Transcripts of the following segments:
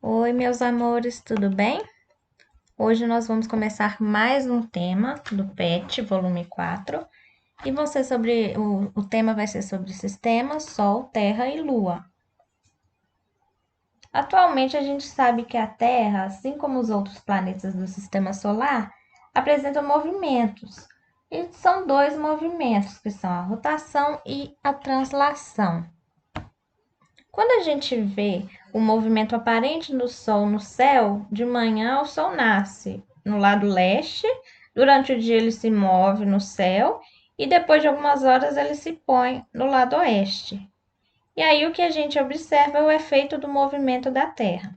Oi, meus amores, tudo bem? Hoje nós vamos começar mais um tema do PET, volume 4, e o tema vai ser sobre sistemas, Sol, Terra e Lua. Atualmente a gente sabe que a Terra, assim como os outros planetas do sistema solar, apresentam movimentos. E são dois movimentos, que são a rotação e a translação. Quando a gente vê o movimento aparente do Sol no céu, de manhã o Sol nasce no lado leste, durante o dia ele se move no céu e depois de algumas horas ele se põe no lado oeste. E aí o que a gente observa é o efeito do movimento da Terra.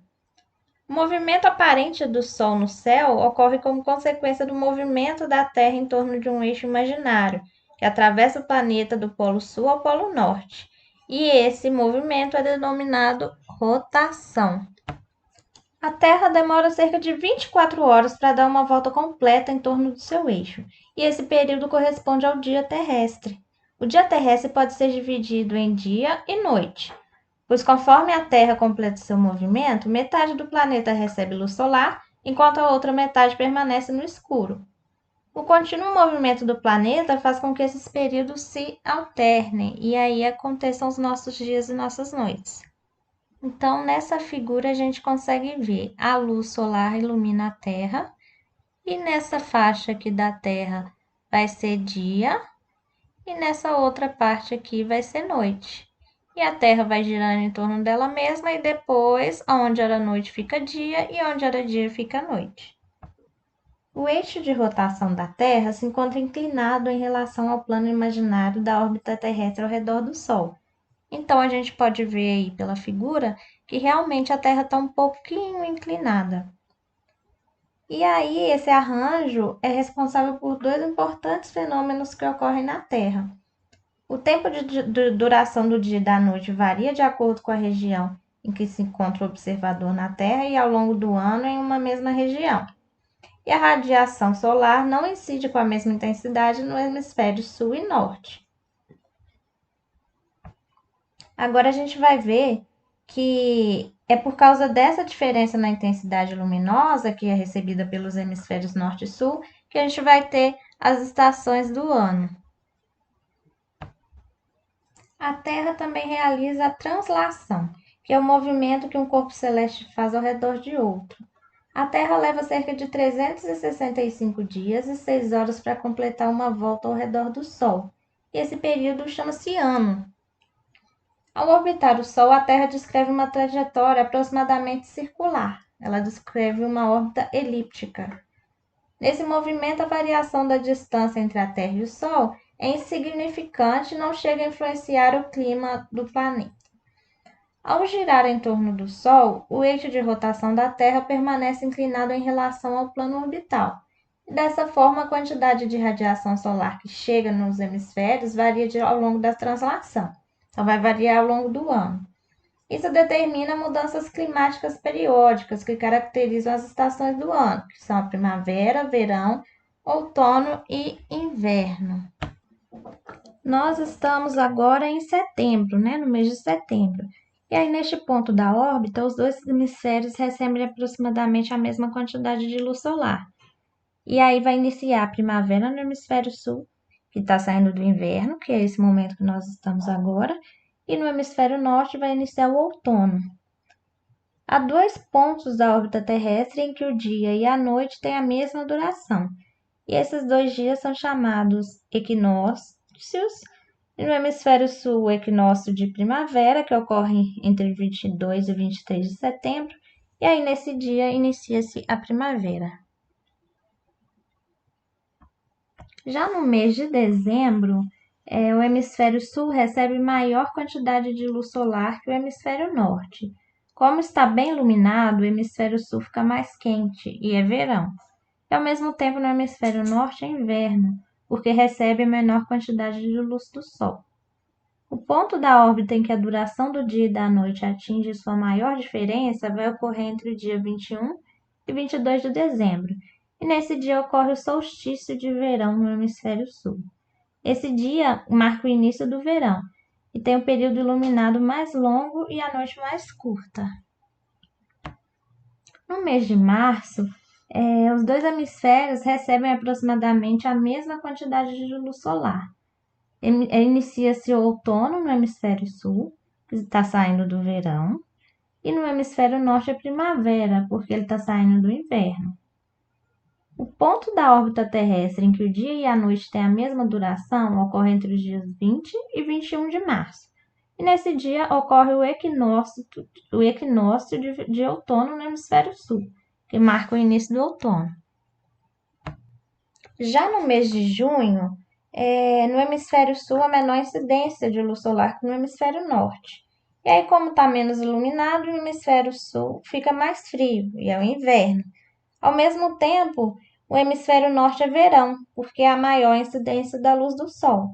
O movimento aparente do Sol no céu ocorre como consequência do movimento da Terra em torno de um eixo imaginário, que atravessa o planeta do Polo Sul ao Polo Norte. E esse movimento é denominado rotação. A Terra demora cerca de 24 horas para dar uma volta completa em torno do seu eixo, e esse período corresponde ao dia terrestre. O dia terrestre pode ser dividido em dia e noite, pois conforme a Terra completa seu movimento, metade do planeta recebe luz solar, enquanto a outra metade permanece no escuro. O contínuo movimento do planeta faz com que esses períodos se alternem e aí aconteçam os nossos dias e nossas noites. Então, nessa figura a gente consegue ver a luz solar ilumina a Terra e nessa faixa aqui da Terra vai ser dia e nessa outra parte aqui vai ser noite. E a Terra vai girando em torno dela mesma e depois, onde era noite fica dia e onde era dia fica noite. O eixo de rotação da Terra se encontra inclinado em relação ao plano imaginário da órbita terrestre ao redor do Sol. Então, a gente pode ver aí pela figura que realmente a Terra está um pouquinho inclinada. E aí, esse arranjo é responsável por dois importantes fenômenos que ocorrem na Terra. O tempo de duração do dia e da noite varia de acordo com a região em que se encontra o observador na Terra e ao longo do ano em uma mesma região. E a radiação solar não incide com a mesma intensidade no hemisfério sul e norte. Agora a gente vai ver que é por causa dessa diferença na intensidade luminosa que é recebida pelos hemisférios norte e sul que a gente vai ter as estações do ano. A Terra também realiza a translação, que é o movimento que um corpo celeste faz ao redor de outro. A Terra leva cerca de 365 dias e 6 horas para completar uma volta ao redor do Sol. E esse período chama-se ano. Ao orbitar o Sol, a Terra descreve uma trajetória aproximadamente circular. Ela descreve uma órbita elíptica. Nesse movimento, a variação da distância entre a Terra e o Sol é insignificante e não chega a influenciar o clima do planeta. Ao girar em torno do Sol, o eixo de rotação da Terra permanece inclinado em relação ao plano orbital. E dessa forma, a quantidade de radiação solar que chega nos hemisférios varia ao longo da translação. Então, vai variar ao longo do ano. Isso determina mudanças climáticas periódicas que caracterizam as estações do ano, que são a primavera, verão, outono e inverno. Nós estamos agora em setembro, no mês de setembro. E aí, neste ponto da órbita, os dois hemisférios recebem aproximadamente a mesma quantidade de luz solar. E aí vai iniciar a primavera no hemisfério sul, que está saindo do inverno, que é esse momento que nós estamos agora, e no hemisfério norte vai iniciar o outono. Há dois pontos da órbita terrestre em que o dia e a noite têm a mesma duração, e esses dois dias são chamados equinócios, e no hemisfério sul o equinócio de primavera, que ocorre entre 22 e 23 de setembro, e aí nesse dia inicia-se a primavera. Já no mês de dezembro, o hemisfério sul recebe maior quantidade de luz solar que o hemisfério norte. Como está bem iluminado, o hemisfério sul fica mais quente e é verão. E ao mesmo tempo, no hemisfério norte é inverno, porque recebe a menor quantidade de luz do sol. O ponto da órbita em que a duração do dia e da noite atinge sua maior diferença vai ocorrer entre o dia 21 e 22 de dezembro, e nesse dia ocorre o solstício de verão no hemisfério sul. Esse dia marca o início do verão e tem o período iluminado mais longo e a noite mais curta. No mês de março, os dois hemisférios recebem aproximadamente a mesma quantidade de luz solar. Inicia-se o outono no hemisfério sul, que está saindo do verão, e no hemisfério norte é primavera, porque ele está saindo do inverno. O ponto da órbita terrestre em que o dia e a noite têm a mesma duração ocorre entre os dias 20 e 21 de março. E nesse dia ocorre o equinócio de outono no hemisfério sul, que marca o início do outono. Já no mês de junho, no hemisfério sul, a menor incidência de luz solar que no hemisfério norte. E aí, como está menos iluminado, o hemisfério sul fica mais frio, e é o inverno. Ao mesmo tempo, o hemisfério norte é verão, porque é a maior incidência da luz do sol.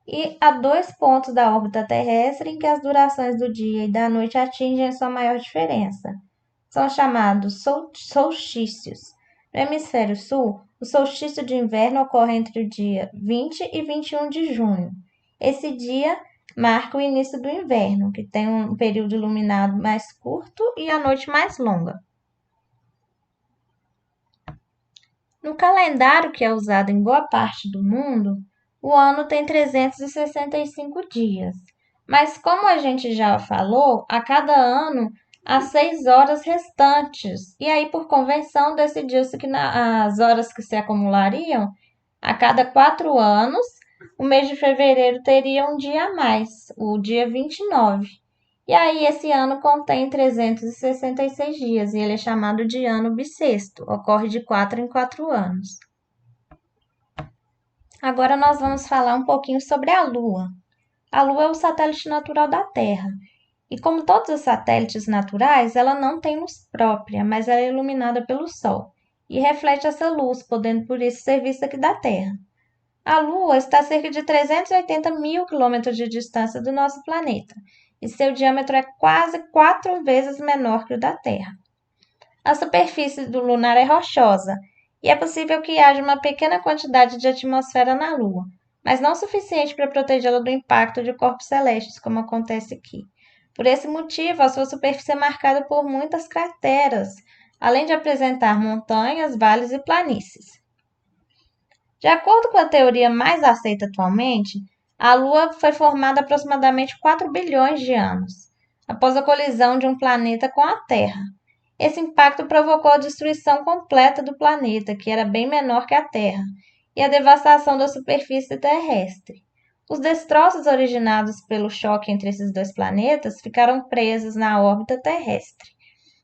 E há dois pontos da órbita terrestre em que as durações do dia e da noite atingem sua maior diferença. São chamados solstícios. No hemisfério sul, o solstício de inverno ocorre entre o dia 20 e 21 de junho. Esse dia marca o início do inverno, que tem um período iluminado mais curto e a noite mais longa. No calendário que é usado em boa parte do mundo, o ano tem 365 dias. Mas como a gente já falou, a cada ano há 6 horas restantes. E aí, por convenção, decidiu-se que as horas que se acumulariam, a cada 4 anos, o mês de fevereiro teria um dia a mais, o dia 29. E aí, esse ano contém 366 dias e ele é chamado de ano bissexto, ocorre de 4 em 4 anos. Agora nós vamos falar um pouquinho sobre a Lua. A Lua é o satélite natural da Terra. E como todos os satélites naturais, ela não tem luz própria, mas ela é iluminada pelo Sol e reflete essa luz, podendo por isso ser vista aqui da Terra. A Lua está a cerca de 380 mil quilômetros de distância do nosso planeta e seu diâmetro é quase 4 vezes menor que o da Terra. A superfície do lunar é rochosa e é possível que haja uma pequena quantidade de atmosfera na Lua, mas não suficiente para protegê-la do impacto de corpos celestes, como acontece aqui. Por esse motivo, a sua superfície é marcada por muitas crateras, além de apresentar montanhas, vales e planícies. De acordo com a teoria mais aceita atualmente, a Lua foi formada há aproximadamente 4 bilhões de anos, após a colisão de um planeta com a Terra. Esse impacto provocou a destruição completa do planeta, que era bem menor que a Terra, e a devastação da superfície terrestre. Os destroços originados pelo choque entre esses dois planetas ficaram presos na órbita terrestre.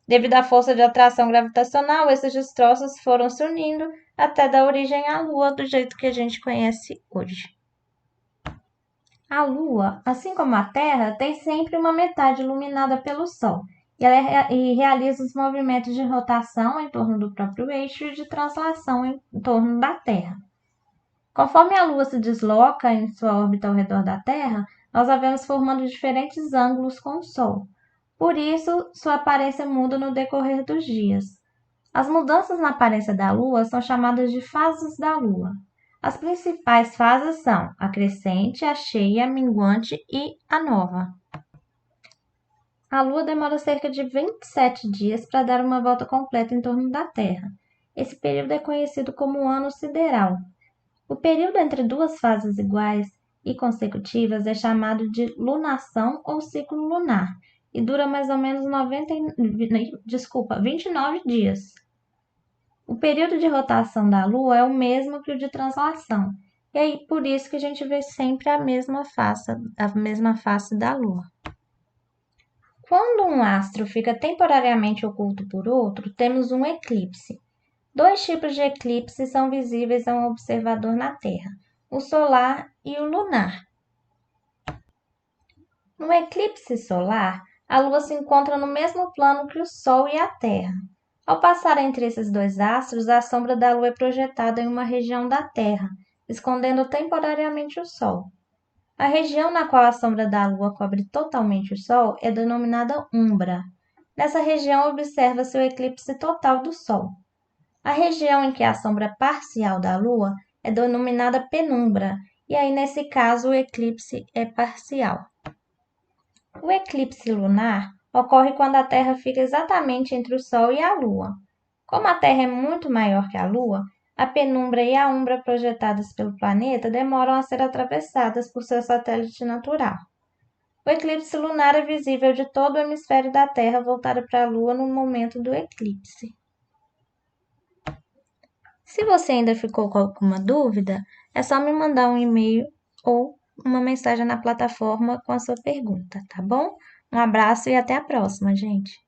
Devido à força de atração gravitacional, esses destroços foram se unindo até dar origem à Lua do jeito que a gente conhece hoje. A Lua, assim como a Terra, tem sempre uma metade iluminada pelo Sol e realiza os movimentos de rotação em torno do próprio eixo e de translação em torno da Terra. Conforme a Lua se desloca em sua órbita ao redor da Terra, nós a vemos formando diferentes ângulos com o Sol. Por isso, sua aparência muda no decorrer dos dias. As mudanças na aparência da Lua são chamadas de fases da Lua. As principais fases são a crescente, a cheia, a minguante e a nova. A Lua demora cerca de 27 dias para dar uma volta completa em torno da Terra. Esse período é conhecido como ano sideral. O período entre duas fases iguais e consecutivas é chamado de lunação ou ciclo lunar e dura mais ou menos 29 dias. O período de rotação da Lua é o mesmo que o de translação, e aí por isso que a gente vê sempre a mesma face da Lua. Quando um astro fica temporariamente oculto por outro, temos um eclipse. Dois tipos de eclipses são visíveis a um observador na Terra, o solar e o lunar. No eclipse solar, a Lua se encontra no mesmo plano que o Sol e a Terra. Ao passar entre esses dois astros, a sombra da Lua é projetada em uma região da Terra, escondendo temporariamente o Sol. A região na qual a sombra da Lua cobre totalmente o Sol é denominada umbra. Nessa região observa-se o eclipse total do Sol. A região em que a sombra parcial da Lua é denominada penumbra, e aí nesse caso o eclipse é parcial. O eclipse lunar ocorre quando a Terra fica exatamente entre o Sol e a Lua. Como a Terra é muito maior que a Lua, a penumbra e a umbra projetadas pelo planeta demoram a ser atravessadas por seu satélite natural. O eclipse lunar é visível de todo o hemisfério da Terra voltado para a Lua no momento do eclipse. Se você ainda ficou com alguma dúvida, é só me mandar um e-mail ou uma mensagem na plataforma com a sua pergunta, tá bom? Um abraço e até a próxima, gente!